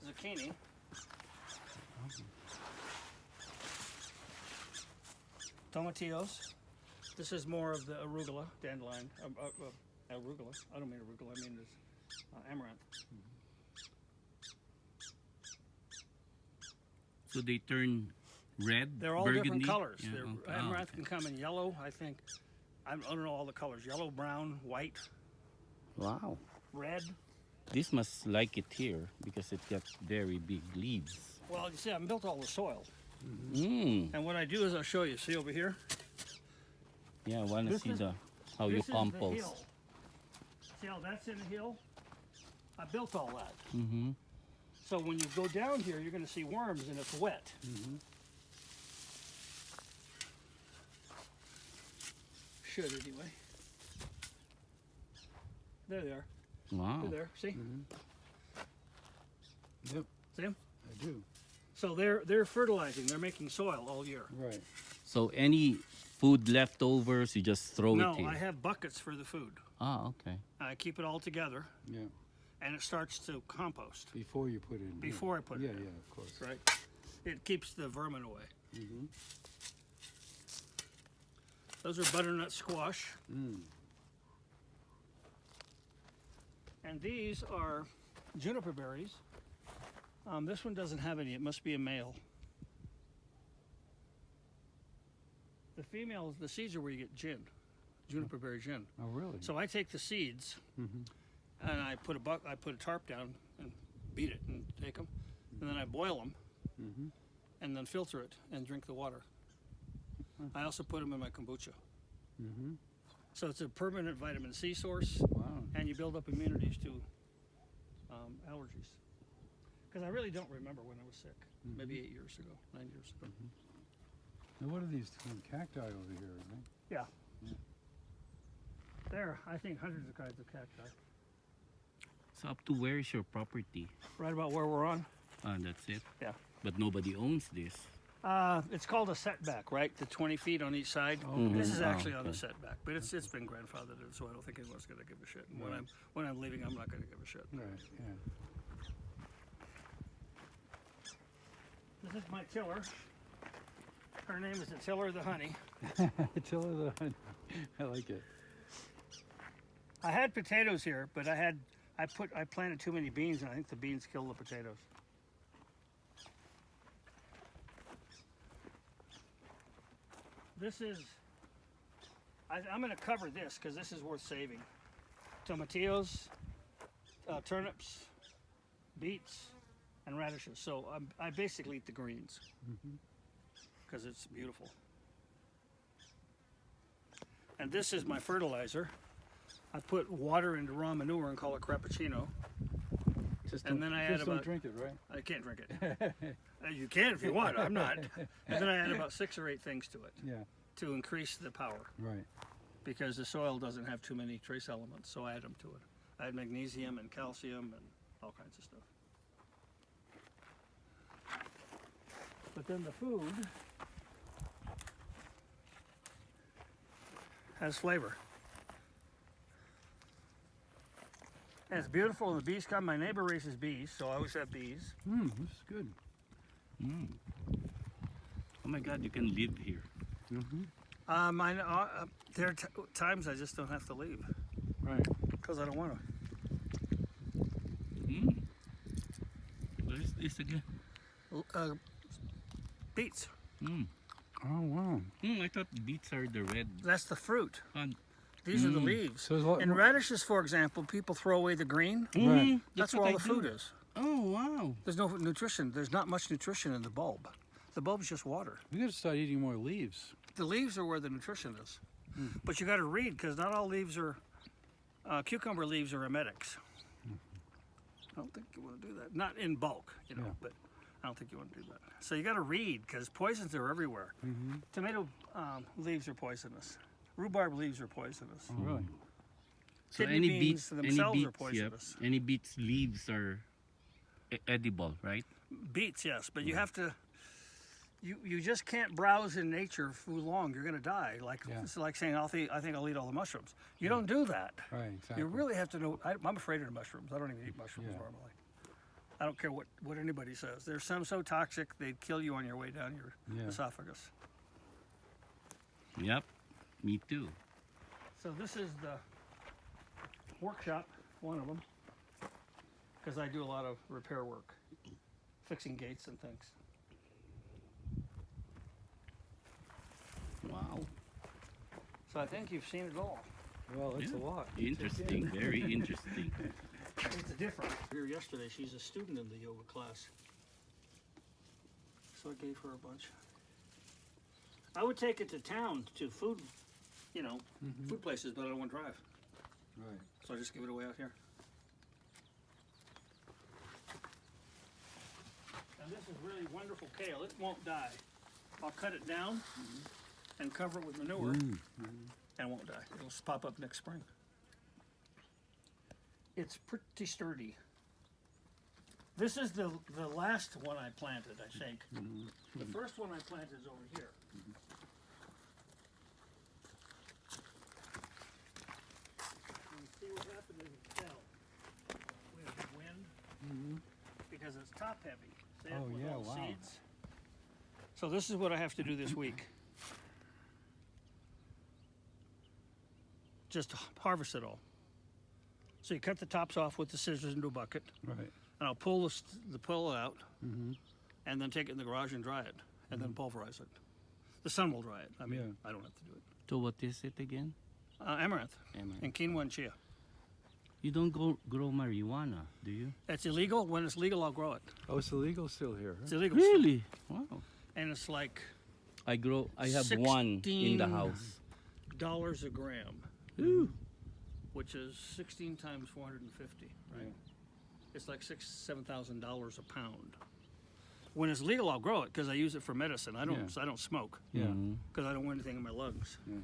zucchini. Tomatillos. This is more of the arugula, dandelion, arugula. I don't mean arugula, I mean this amaranth. So they turn red, They're all burgundy? different colors. Yeah, okay. Amaranth can come in yellow, I think. I don't know all the colors. Yellow, brown, white, Wow. red. This must like it here because it got very big leaves. Well, you see, I built all the soil. Mm. And what I do is I'll show you. See over here? Yeah, I want to This see is- how you This is the compost. hill. See how that's in the hill? I built all that. Mm-hmm. So when you go down here, you're going to see worms and it's wet. Should anyway. There they are. Wow. They're there. See? Yep, See them? I do. So they're fertilizing. They're making soil all year. Right. So any food leftovers, you just throw No, it here. I have buckets for the food. Ah, okay. I keep it all together, Yeah. and it starts to compost Before you put it in. before I put Yeah, it in. yeah, of course. Right? It keeps the vermin away. Mm-hmm. Those are butternut squash, Mm. and these are juniper berries. This one doesn't have any. It must be a male. The female, the seeds are where you get gin, juniper berry gin. Oh, really? So I take the seeds Mm-hmm. and I put a tarp down and beat it and take them, and then I boil them, Mm-hmm. and then filter it and drink the water. I also put them in my kombucha. Mm-hmm. So it's a permanent vitamin C source, Wow. and you build up immunities to allergies. Because I really don't remember when I was sick. Maybe 8 years ago, 9 years ago. Now, what are these cacti over here? Right? Yeah. Yeah. There, are, I think, hundreds of kinds of cacti. So up to where is your property? Right about where we're on. That's it. Yeah. But nobody owns this. It's called a setback, right? The 20 feet on each side. Okay. This is Oh, actually on the okay. setback, but it's been grandfathered in, so I don't think anyone's going to give a shit. And Right. when I'm leaving, I'm not going to give a shit. Right. Yeah. This is my tiller. Her name is Attila the Honey. Attila the I like it. I had potatoes here, but I planted too many beans, and I think the beans killed the potatoes. This is, I'm going to cover this because this is worth saving. Tomatillos, turnips, beets, and radishes. So I basically eat the greens because it's beautiful. And this is my fertilizer. I put water into raw manure and call it Crappuccino. Just And don't- then I add just don't about- drink it, right? I can't drink it. You can if you want. I'm not. And then I add about 6 or 8 things to it Yeah. to increase the power Right. because the soil doesn't have too many trace elements. So I add them to it. I add magnesium and calcium and all kinds of stuff. But then the food has flavor. And it's beautiful, and the bees come. My neighbor raises bees, so I always have bees. This is good. Oh my God, you can live here. There are times I just don't have to leave Right. because I don't want What is this again? to. Beets. Oh, wow. I thought beets are the red. That's the fruit. one. These are the leaves. So there's a lot In more- radishes, for example, people throw away the green. Right. That's what where all I the food do. is. Oh wow. There's no nutrition. There's not much nutrition in the bulb. The bulb's just water. We got to start eating more leaves. The leaves are where the nutrition is. But you got to read because not all leaves are. Cucumber leaves are emetics. I don't think you want to do that. Not in bulk, Yeah. but I don't think you want to do that. So you got to read because poisons are everywhere. Tomato leaves are poisonous. Rhubarb leaves are poisonous. Oh, really? So Kidney any beans beets, themselves any are beets, yep. poisonous. Any beets leaves are edible, right? Beets, yes, but you have to. You just can't browse in nature for long. You're going to die. Yeah. It's like saying I think I'll eat all the mushrooms. You don't do that. Right, exactly. You really have to know. I'm afraid of mushrooms. I don't even eat mushrooms Yeah. normally. I don't care what anybody says. There's some so toxic they'd kill you on your way down your Yeah. esophagus. Yep. Me too. So this is the workshop, one of them, because I do a lot of repair work, fixing gates and things. Wow. So I think you've seen it all. Well, that's Yeah. a lot. Interesting. Very interesting. It's different. Here yesterday, she's a student in the yoga class. So I gave her a bunch. I would take it to town to food, food places, but I don't want to drive. Right. So I just give it away out here. And this is really wonderful kale. It won't die. I'll cut it down and cover it with manure, and it won't die. It'll pop up next spring. It's pretty sturdy. This is the last one I planted, I think. The first one I planted is over here. And see what happened is it fell. We had big wind because it's top heavy. See it Oh, with yeah, all the wow. seeds? So this is what I have to do this week. Just to harvest it all. So you cut the tops off with the scissors into a bucket, Right. and I'll pull the pull out, and then take it in the garage and dry it, and then pulverize it. The sun will dry it. I mean, Yeah. I don't have to do it. So what is it again? Amaranth Amaranth. and quinoa and chia. You don't grow marijuana, do you? It's illegal. When it's legal, I'll grow it. Oh, it's illegal still here, It's huh? illegal. Really? Wow. And it's like I have one in the 16 house. $1 a gram, Ooh. which is 16 times 450, right? It's like $7,000 a pound. When it's legal, I'll grow it because I use it for medicine. I don't smoke Yeah. because I don't want anything in my lungs. Yeah. And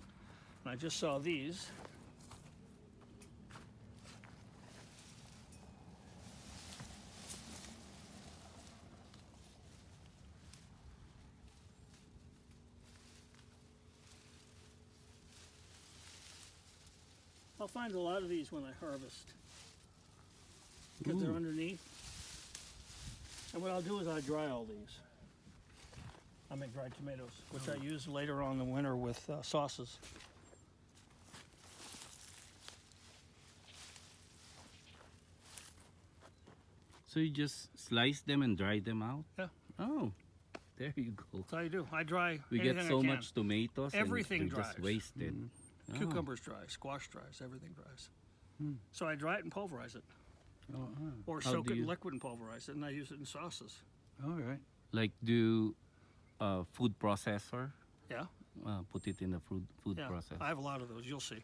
I just saw these. I'll find a lot of these when I harvest because they're underneath. And what I'll do is I dry all these. I make dried tomatoes, which I use later on in the winter with sauces. So you just slice them and dry them out? Yeah. Oh, there you go. That's how you do. I dry We anything get I so can. much tomatoes Everything and they're just dries. wasted. Oh. Cucumbers dry, squash dries, everything dries. So I dry it and pulverize it, Oh, or How soak do it in you- liquid and pulverize it, and I use it in sauces. all right. Like do food processor, Yeah, put it in a food yeah. processor. I have a lot of those. You'll see.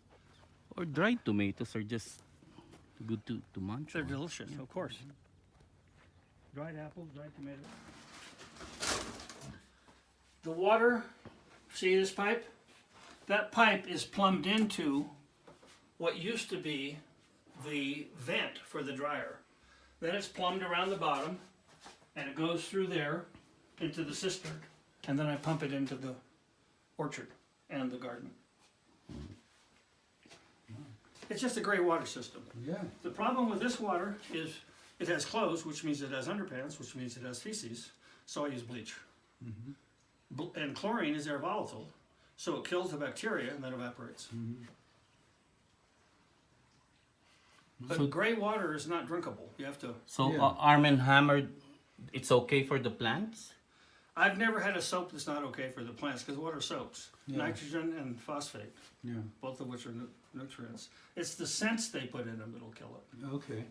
Or dried tomatoes are just good to munch They're on. delicious, of course. Dried apples, dried tomatoes. The water, see this pipe? That pipe is plumbed into what used to be the vent for the dryer. Then it's plumbed around the bottom, and it goes through there into the cistern, and then I pump it into the orchard and the garden. It's just a great water system. Yeah. The problem with this water is it has clothes, which means it has underpants, which means it has feces, so I use bleach. And chlorine is air volatile, so it kills the bacteria and then evaporates. But So- gray water is not drinkable. You have to. So Yeah. Arm & Hammer, it's okay for the plants? I've never had a soap that's not okay for the plants, because what are soaps? Yeah. Nitrogen and phosphate, Yeah. both of which are nutrients. It's the scents they put in them that'll kill it. Okay.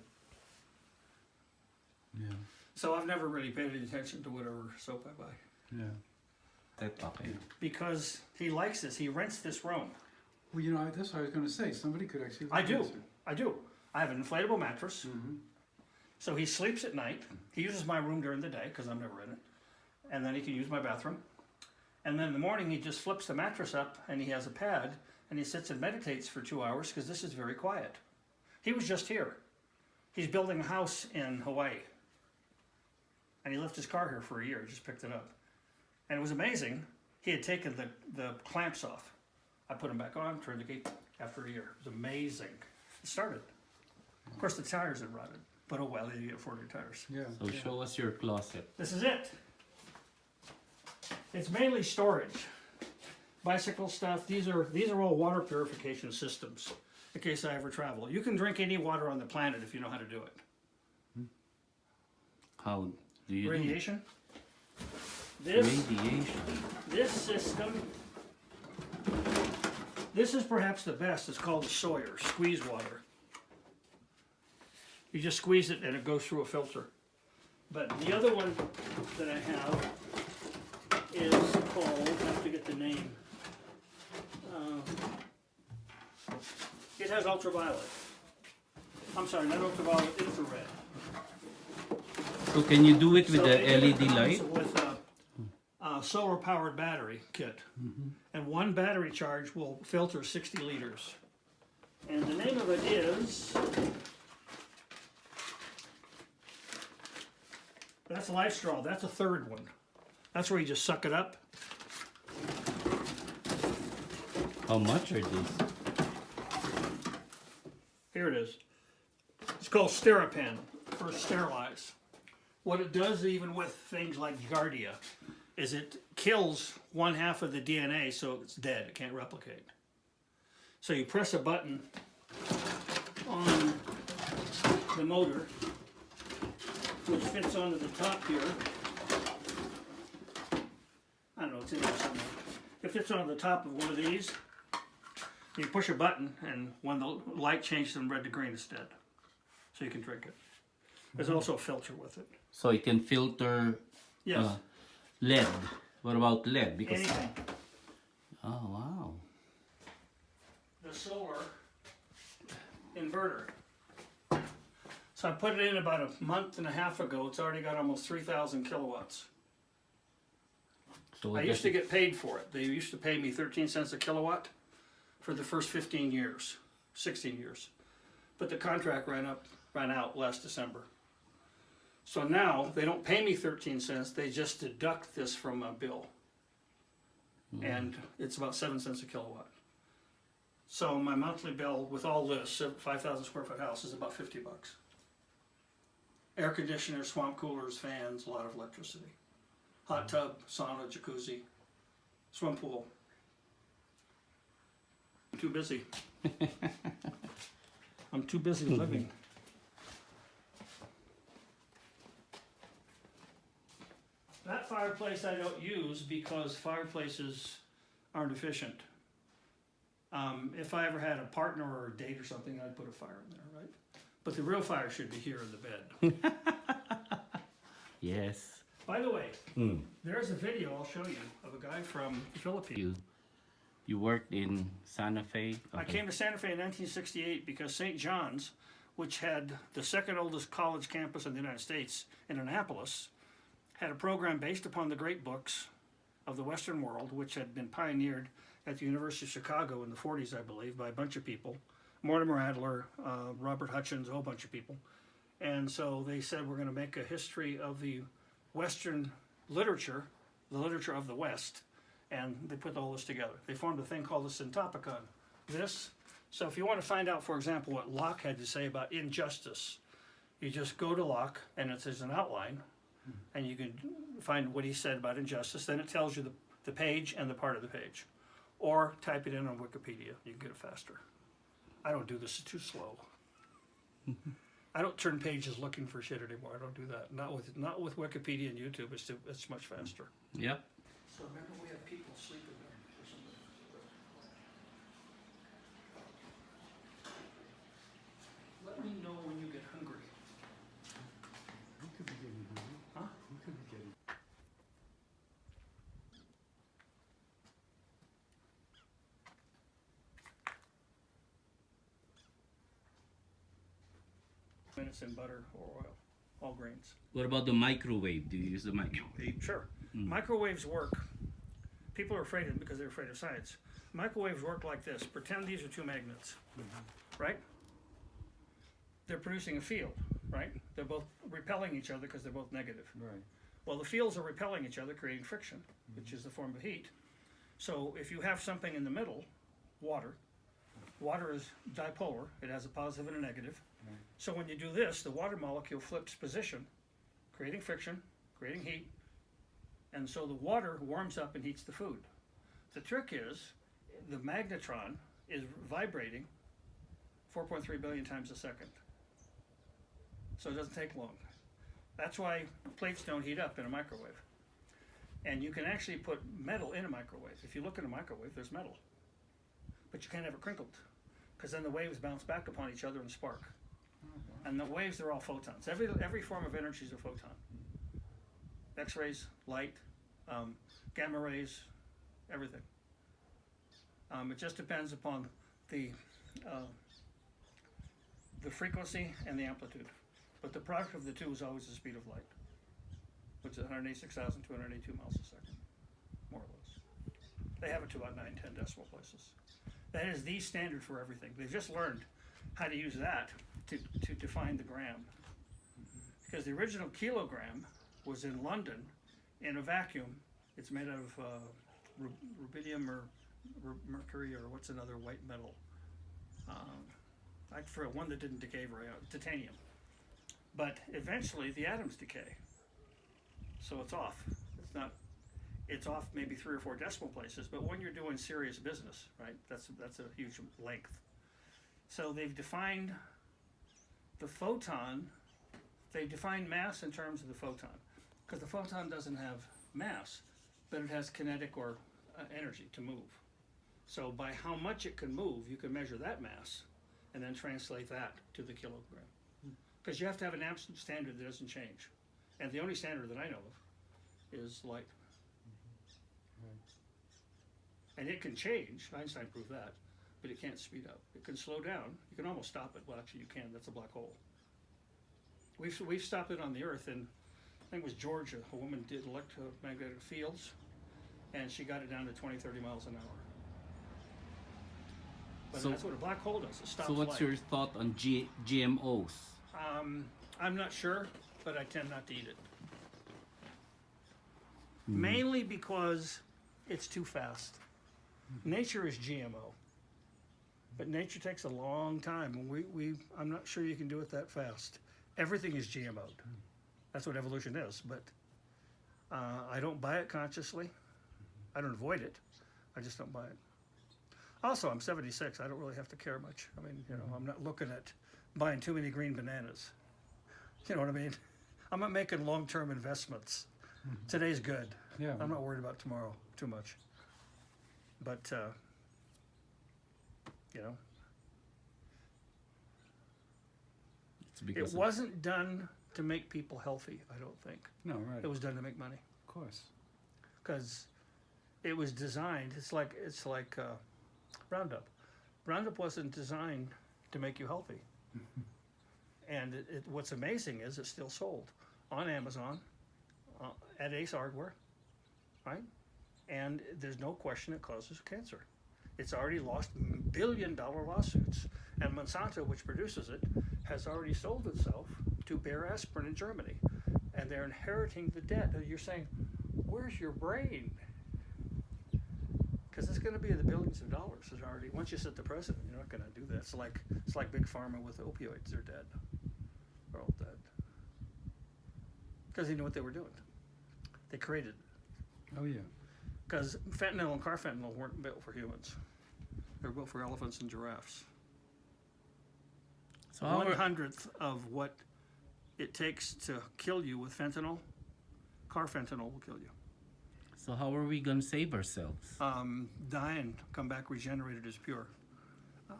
Yeah. So I've never really paid any attention to whatever soap I buy. Yeah. Okay. Because he likes this. He rents this room. Well, you know, that's what I was going to say. Somebody could actually. I live do. in this. I do. I have an inflatable mattress. So he sleeps at night. He uses my room during the day because I'm never in it. And then he can use my bathroom. And then in the morning he just flips the mattress up and he has a pad and he sits and meditates for 2 hours because this is very quiet. He was just here. He's building a house in Hawaii. And he left his car here for a year, just picked it up. And it was amazing. He had taken the clamps off. I put them back on, turned the gate after a year. It was amazing. It started. Of course, the tires had rotted, but oh well, you get 40 tires. Yeah. So show us your closet. This is it. It's mainly storage. Bicycle stuff. These are all water purification systems in case I ever travel. You can drink any water on the planet if you know how to do it. How do you Radiation. do This radiation? this system. This is perhaps the best. It's called Sawyer squeeze water. You just squeeze it and it goes through a filter. But the other one that I have is called, I have to get the name. It has ultraviolet. I'm sorry, not ultraviolet, infrared. So can you do it with So the it LED comes light? with a solar-powered battery kit, and one battery charge will filter 60 liters. And the name of it is, that's Life Straw. That's a third one. That's where you just suck it up. How much are these? Here it is. It's called Steripen for sterilize. What it does, even with things like Giardia, is it kills one half of the DNA, so it's dead. It can't replicate. So you press a button on the motor, which fits onto the top here. I don't know, it's in there somewhere. It fits onto the top of one of these. You push a button, and when the light changes from red to green, it's dead. So you can drink it. There's also a filter with it. So it can filter Yes, lead. What about lead? Because anything. oh wow. The solar inverter. So I put it in about a month and a half ago. It's already got almost 3,000 kilowatts. So I what used does to it- get paid for it. They used to pay me 13 cents a kilowatt for the first 15 years, 16 years. But the contract ran out last December. So now they don't pay me 13 cents, they just deduct this from my bill. And it's about 7 cents a kilowatt. So my monthly bill with all this, 5,000 square foot house, is about 50 bucks. Air conditioners, swamp coolers, fans, a lot of electricity. Hot tub, sauna, jacuzzi, swim pool. I'm too busy. I'm too busy living. That fireplace I don't use because fireplaces aren't efficient. If I ever had a partner or a date or something, I'd put a fire in there, right? But the real fire should be here in the bed. Yes. By the way, Mm. there's a video I'll show you of a guy from the Philippines. You worked in Santa Fe. I came to Santa Fe in 1968 because St. John's, which had the second oldest college campus in the United States in Annapolis, had a program based upon the great books of the Western world, which had been pioneered at the University of Chicago in the 40s, I believe, by a bunch of people. Mortimer Adler, Robert Hutchins, a whole bunch of people. And so they said, we're going to make a history of the Western literature, the literature of the West, and they put all this together. They formed a thing called the Syntopicon. So if you want to find out, for example, what Locke had to say about injustice, you just go to Locke, and there's an outline, and you can find what he said about injustice. Then it tells you the page and the part of the page. Or type it in on Wikipedia. You can get it faster. I don't do this, it's too slow. I don't turn pages looking for shit anymore. I don't do that. Not with Wikipedia and YouTube. It's much faster. Yep. So remember, we have people sleeping there. Let me know when you get hungry. We could be getting hungry. Huh? We could be getting. Minutes in butter or oil, all grains. What about the microwave? Do you use the microwave? Sure. Microwaves work. People are afraid of them because they're afraid of science. Microwaves work like this. Pretend these are two magnets, right? They're producing a field, right? They're both repelling each other because they're both negative. Right. Well, the fields are repelling each other, creating friction, which is a form of heat. So if you have something in the middle, water is dipolar. It has a positive and a negative. Right. So when you do this, the water molecule flips position, creating friction, creating heat, and so the water warms up and heats the food. The trick is the magnetron is vibrating 4.3 billion times a second. So it doesn't take long. That's why plates don't heat up in a microwave. And you can actually put metal in a microwave. If you look in a microwave, there's metal. But you can't have it crinkled, because then the waves bounce back upon each other and spark. And the waves, they're all photons. Every form of energy is a photon. X-rays, light, gamma rays, everything. It just depends upon the frequency and the amplitude. But the product of the two is always the speed of light. which is 186,282 miles a second, more or less. They have it to about 9, 10 decimal places. That is the standard for everything. They've just learned how to use that to define the gram. Because the original kilogram was in London in a vacuum. It's made of rubidium or mercury or what's another white metal. I forget one that didn't decay very out, titanium. But eventually the atoms decay. So it's off. It's off maybe 3 or 4 decimal places, but when you're doing serious business, right, that's a huge length. So they've defined the photon, they define mass in terms of the photon, because the photon doesn't have mass, but it has kinetic or energy to move. So by how much it can move, you can measure that mass and then translate that to the kilogram. Because you have to have an absolute standard that doesn't change. And the only standard that I know of is light. And it can change, Einstein proved that, but it can't speed up. It can slow down. You can almost stop it. Well, actually you can, that's a black hole. We've stopped it on the Earth, and I think it was Georgia, a woman did electromagnetic fields, and she got it down to 20, 30 miles an hour. But So- that's what a black hole does, it stops So what's light. your thought on GMOs? I'm not sure, but I tend not to eat it. Mainly because it's too fast. Nature is GMO, but nature takes a long time, and I'm not sure you can do it that fast. Everything is GMO'd. That's what evolution is, but I don't buy it consciously. I don't avoid it. I just don't buy it. Also, I'm 76. I don't really have to care much. I mean, I'm not looking at buying too many green bananas. You know what I mean? I'm not making long-term investments. Today's good. Yeah. I'm not worried about tomorrow too much. But, It's because it wasn't done to make people healthy, I don't think. No, right. It was done to make money. Of course. Because it was designed, it's like Roundup. Roundup wasn't designed to make you healthy. And what's amazing is it's still sold on Amazon, at Ace Hardware, right? And there's no question it causes cancer. It's already lost billion-dollar lawsuits. And Monsanto, which produces it, has already sold itself to Bayer Aspirin in Germany. And they're inheriting the debt. And you're saying, where's your brain? Because it's going to be in the billions of dollars. It's already, once you set the precedent, you're not going to do that. It's like Big Pharma with opioids. They're dead. They're all dead. Because they knew what they were doing. They created it. Oh, yeah. Because fentanyl and carfentanil weren't built for humans. They were built for elephants and giraffes. So how are- 1/100th of what it takes to kill you with fentanyl, carfentanil will kill you. So how are we gonna save ourselves? Die and come back regenerated as pure.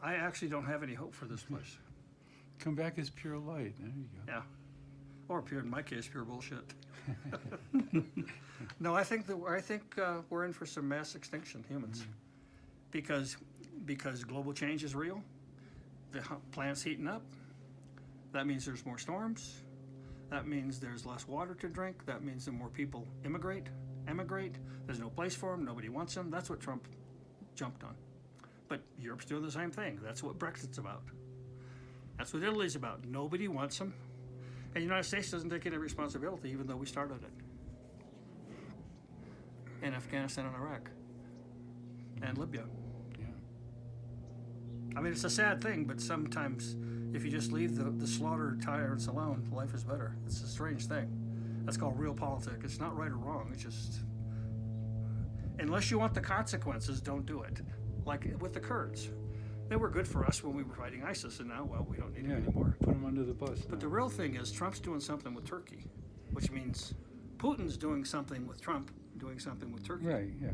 I actually don't have any hope for this place. Come back as pure light. There you go. Yeah. Or pure, in my case, pure bullshit. No, I think we're in for some mass extinction, humans, because global change is real. The planet's heating up. That means there's more storms. That means there's less water to drink. That means that more people emigrate. There's no place for them. Nobody wants them. That's what Trump jumped on. But Europe's doing the same thing. That's what Brexit's about. That's what Italy's about. Nobody wants them. And the United States doesn't take any responsibility, even though we started it. In Afghanistan and Iraq. And Libya. Yeah. I mean, it's a sad thing, but sometimes if you just leave the slaughter tyrants alone, life is better. It's a strange thing. That's called real politics. It's not right or wrong. It's just, unless you want the consequences, don't do it. Like with the Kurds. They were good for us when we were fighting ISIS, and now, well, we don't need Yeah. them anymore. Put them under the bus. But the now. real thing is Trump's doing something with Turkey, which means Putin's doing something with Trump, doing something with Turkey. Right, yeah.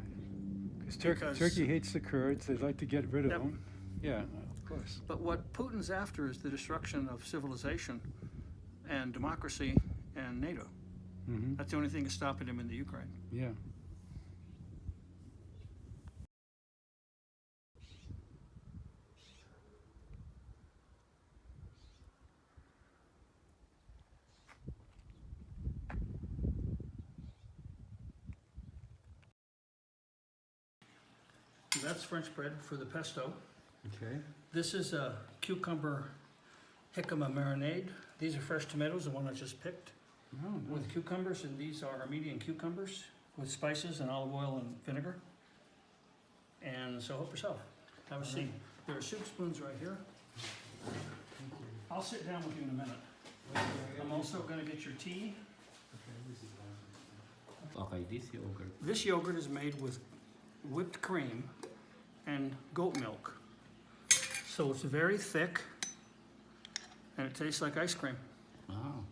Because- Turkey hates the Kurds. They'd like to get rid of Yep. them. Yeah, of course. But what Putin's after is the destruction of civilization and democracy and NATO. Hmm. That's the only thing that's stopping him in the Ukraine. Yeah. That's French bread for the pesto. Okay. This is a cucumber jicama marinade. These are fresh tomatoes, the one I just picked, Oh, no. with cucumbers, and these are Armenian cucumbers with spices and olive oil and vinegar. And so help yourself. Have a seat. There are soup spoons right here. I'll sit down with you in a minute. I'm also gonna get your tea. Okay, this yogurt. This yogurt is made with whipped cream and goat milk. So it's very thick and it tastes like ice cream. Wow.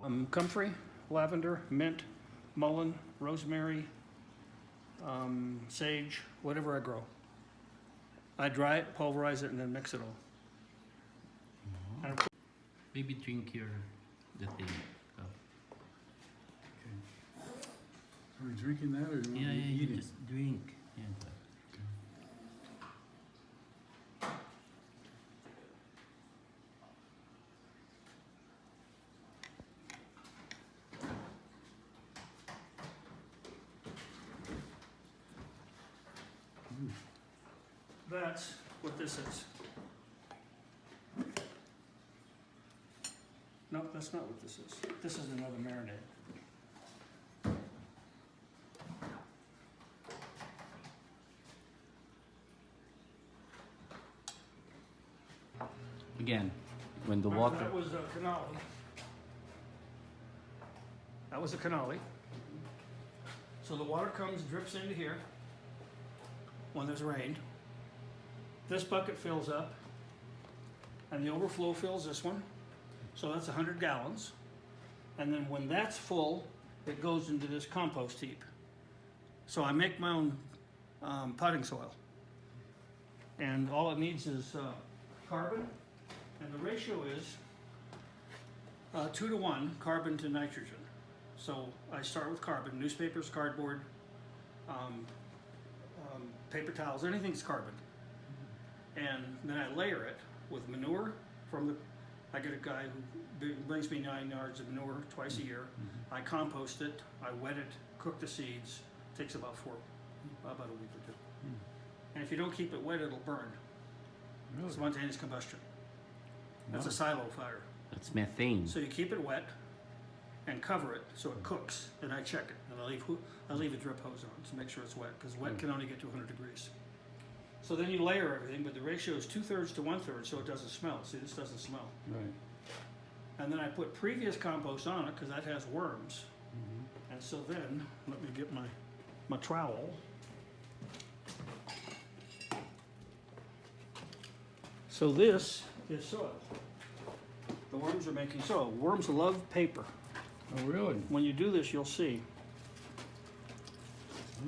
Comfrey, lavender, mint, mullein, rosemary, sage, whatever I grow. I dry it, pulverize it, and then mix it all. And Maybe drink the thing. Oh. Okay. Are we drinking that or do you Yeah, want yeah, to you eat it? just drink. Yeah. that's what this is. No, that's not what this is. This is another marinade. Again, when the water. That was a cannoli. That was a cannoli. So the water comes, drips into here when there's rain. This bucket fills up, and the overflow fills this one. So that's 100 gallons. And then when that's full, it goes into this compost heap. So I make my own potting soil. And all it needs is carbon, and the ratio is 2 to 1, carbon to nitrogen. So I start with carbon, newspapers, cardboard, paper towels, anything's carbon. And then I layer it with manure I get a guy who brings me 9 yards of manure twice a year. I compost it, I wet it, cook the seeds. Takes about a week or two. And if you don't keep it wet, it'll burn. Really? Spontaneous combustion. That's Wow. a silo fire. That's methane. So you keep it wet and cover it so it cooks, and I check it. And I leave a drip hose on to make sure it's wet, because wet can only get to 100 degrees. So then you layer everything, but the ratio is 2/3 to 1/3, so it doesn't smell. See, this doesn't smell. Right. And then I put previous compost on it, because that has worms. And so then, let me get my trowel. So this is soil. The worms are making soil. Worms love paper. Oh, really? When you do this, you'll see.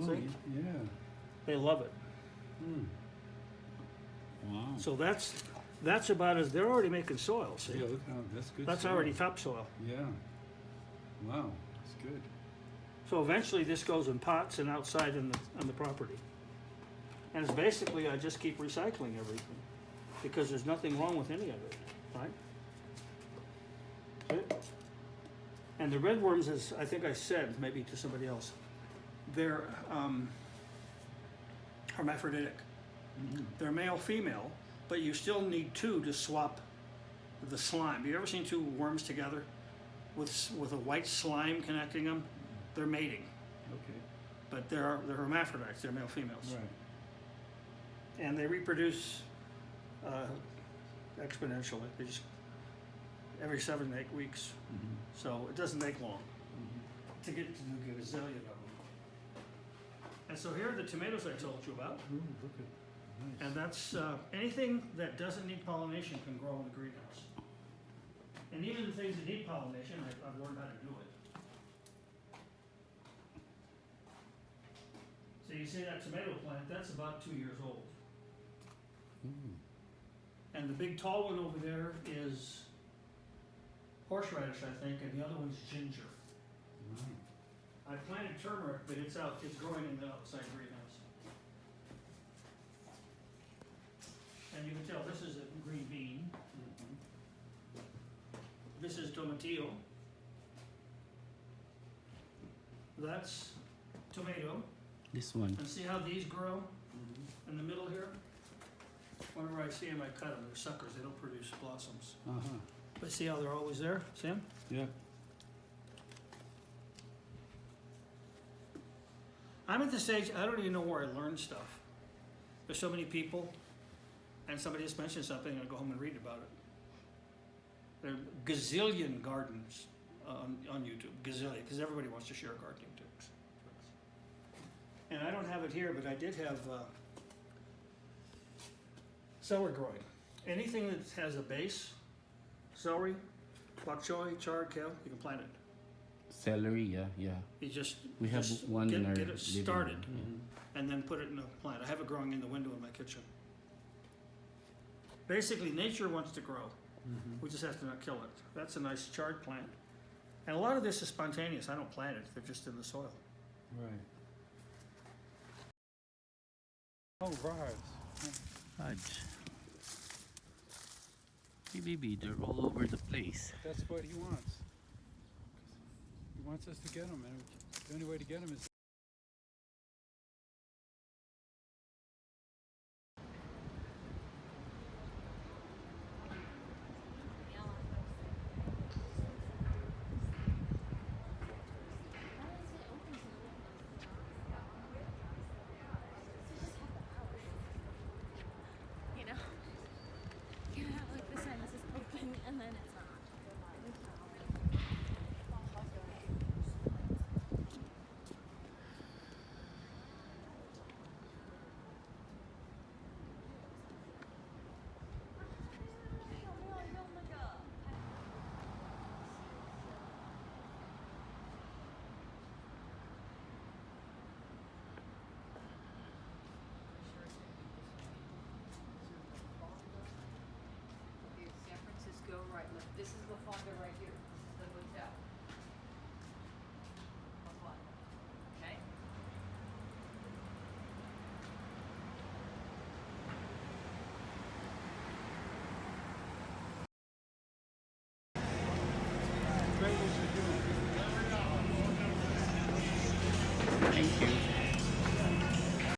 Oh, See? yeah. They love it. Wow. So that's about as, they're already making soil, see? Yeah, look how, that's good. That's soil. already topsoil. Yeah. Wow, that's good. So eventually this goes in pots and outside on the property. And it's basically, I just keep recycling everything, because there's nothing wrong with any of it, right? See? And the red worms, as I think I said, maybe to somebody else, they're hermaphroditic. They're male, female, but you still need 2 to swap the slime. Have you ever seen 2 worms together with a white slime connecting them? They're mating, Okay. but they're hermaphrodites. They're male, females, Right. and they reproduce exponentially. They just every 7 to 8 weeks, so it doesn't take long to get a gazillion of them. And so here are the tomatoes I told you about. Ooh, look at, nice. And that's anything that doesn't need pollination can grow in the greenhouse. And even the things that need pollination, I've learned how to do it. So you see that tomato plant, that's about 2 years old. And the big tall one over there is horseradish, I think, and the other one's ginger. Wow. I planted turmeric, but it's growing in the outside greenhouse. And you can tell this is a green bean. This is tomatillo. That's tomato. This one. And see how these grow in the middle here? Whenever I see them, I cut them. They're suckers. They don't produce blossoms. Uh-huh. But see how they're always there? See them? Yeah. I'm at the stage, I don't even know where I learn stuff. There's so many people, and somebody just mentioned something, and I go home and read about it. There are gazillion gardens on YouTube, gazillion, because everybody wants to share gardening tips. And I don't have it here, but I did have celery growing. Anything that has a base, celery, bok choy, chard, kale, you can plant it. Celery, yeah. You just We have just one get, in our get it living started, room, and then put it in a plant. I have it growing in the window in my kitchen. Basically, nature wants to grow. We just have to not kill it. That's a nice chard plant. And a lot of this is spontaneous. I don't plant it. They're just in the soil. Right. Oh, rods. Fudge. Hey baby, they're all over the place. That's what he wants. He wants us to get them, and the only way to get them is